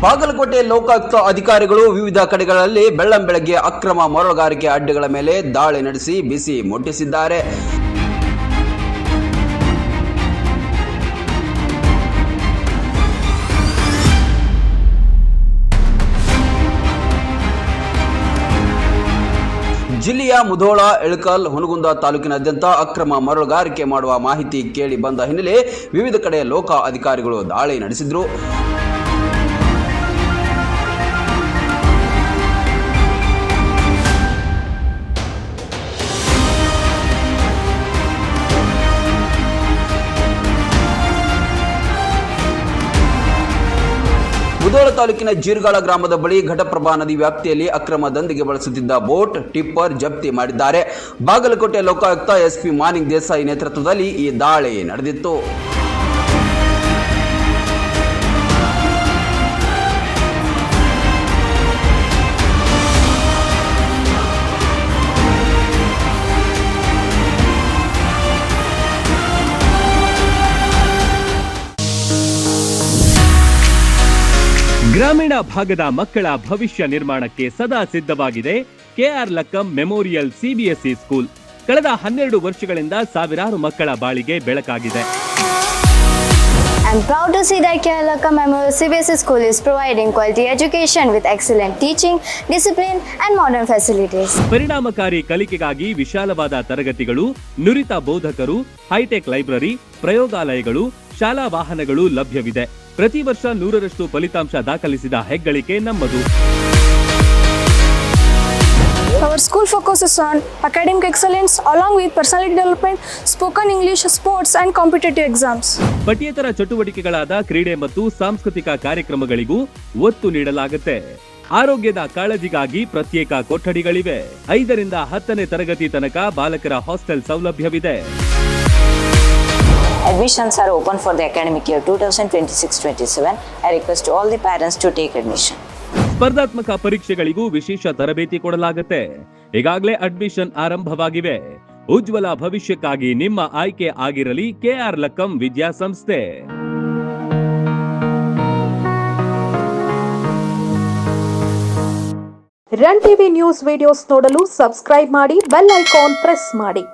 ಬಾಗಲಕೋಟೆ ಲೋಕಾಯುಕ್ತ ಅಧಿಕಾರಿಗಳು ವಿವಿಧ ಕಡೆಗಳಲ್ಲಿ ಬೆಳ್ಳಂಬೆಳಗ್ಗೆ ಅಕ್ರಮ ಮರಳುಗಾರಿಕೆ ಅಡ್ಡೆಗಳ ಮೇಲೆ ದಾಳಿ ನಡೆಸಿ ಬಿಸಿ ಮುಟ್ಟಿಸಿದ್ದಾರೆ. ಜಿಲ್ಲೆಯ ಮುಧೋಳ, ಇಳಕಲ್, ಹುನಗುಂದ ತಾಲೂಕಿನಾದ್ಯಂತ ಅಕ್ರಮ ಮರಳುಗಾರಿಕೆ ಮಾಡುವ ಮಾಹಿತಿ ಕೇಳಿ ಬಂದ ಹಿನ್ನೆಲೆ ವಿವಿಧ ಕಡೆ ಲೋಕ ಅಧಿಕಾರಿಗಳು ದಾಳಿ ನಡೆಸಿದ್ರು. ಮುಧೋಳ ತಾಲೂಕಿನ ಜೀರ್ಗಾಳ ಗ್ರಾಮದ ಬಳಿ ಘಟಪ್ರಭಾ ನದಿ ವ್ಯಾಪ್ತಿಯಲ್ಲಿ ಅಕ್ರಮ ದಂಧೆಗೆ ಬಳಸುತ್ತಿದ್ದ ಬೋಟ್, ಟಿಪ್ಪರ್ ಜಪ್ತಿ ಮಾಡಿದ್ದಾರೆ. ಬಾಗಲಕೋಟೆ ಲೋಕಾಯುಕ್ತ ಎಸ್ಪಿ ಮಾನಿಂಗ್ ದೇಸಾಯಿ ನೇತೃತ್ವದಲ್ಲಿ ಈ ದಾಳಿ ನಡೆದಿತ್ತು. ಗ್ರಾಮೀಣ ಭಾಗದ ಮಕ್ಕಳ ಭವಿಷ್ಯ ನಿರ್ಮಾಣಕ್ಕೆ ಸದಾ ಸಿದ್ಧವಾಗಿದೆ KR Lakkam memorial CBSE school. ಕಳೆದ 12 ವರ್ಷಗಳಿಂದ ಸಾವಿರಾರು ಮಕ್ಕಳ ಬಾಳಿಗೆ ಬೆಳಕಾಗಿದೆ. I am proud to see that KR Lakkam Memorial CBSE School is providing quality education with excellent teaching, discipline and modern facilities. ಪರಿಣಾಮಕಾರಿ ಕಲಿಕೆಗಾಗಿ ವಿಶಾಲವಾದ ತರಗತಿಗಳು, ನುರಿತ ಬೋಧಕರು, ಹೈಟೆಕ್ ಲೈಬ್ರರಿ, ಪ್ರಯೋಗಾಲಯಗಳು, ಶಾಲಾ ವಾಹನಗಳು ಲಭ್ಯವಿದೆ. ಪ್ರತಿ ವರ್ಷ 100ರಷ್ಟು ಫಲಿತಾಂಶ ದಾಖಲಿಸಿದ ಹೆಗ್ಗಳಿಕೆ ನಮ್ಮದು. Our school focuses on academic excellence along with personality development, spoken English, sports and competitive exams. ಪಠ್ಯೇತರ ಚಟುವಟಿಕೆಗಳಾದ ಕ್ರೀಡೆ ಮತ್ತು ಸಾಂಸ್ಕೃತಿಕ ಕಾರ್ಯಕ್ರಮಗಳಿಗೂ ಒತ್ತು ನೀಡಲಾಗುತ್ತೆ. ಆರೋಗ್ಯದ ಕಾಳಜಿಗಾಗಿ ಪ್ರತ್ಯೇಕ ಕೊಠಡಿಗಳಿವೆ. 5ರಿಂದ 10ನೇ ತರಗತಿ ತನಕ ಬಾಲಕರ ಹಾಸ್ಟೆಲ್ ಸೌಲಭ್ಯವಿದೆ. Admissions are open for the academic year 2026-27. I request all the parents to take admission. ಸ್ಪರ್ಧಾತ್ಮಕ ಪರೀಕ್ಷೆಗಳಿಗೂ ವಿಶೇಷ ತರಬೇತಿ ಕೊಡಲಾಗುತ್ತೆ. ಈಗಾಗಲೇ ಅಡ್ಮಿಷನ್ ಆರಂಭವಾಗಿವೆ. ಉಜ್ವಲ ಭವಿಷ್ಯಕ್ಕಾಗಿ ನಿಮ್ಮ ಆಯ್ಕೆ ಆಗಿರಲಿ ಕೆಆರ್ ಲಕ್ಕಂ ವಿದ್ಯಾಸಂಸ್ಥೆ. ರನ್ ಟಿವಿ ನ್ಯೂಸ್ ವಿಡಿಯೋಸ್ ನೋಡಲು ಸಬ್ಸ್ಕ್ರೈಬ್ ಮಾಡಿ, ಬೆಲ್ ಐಕಾನ್ ಪ್ರೆಸ್ ಮಾಡಿ.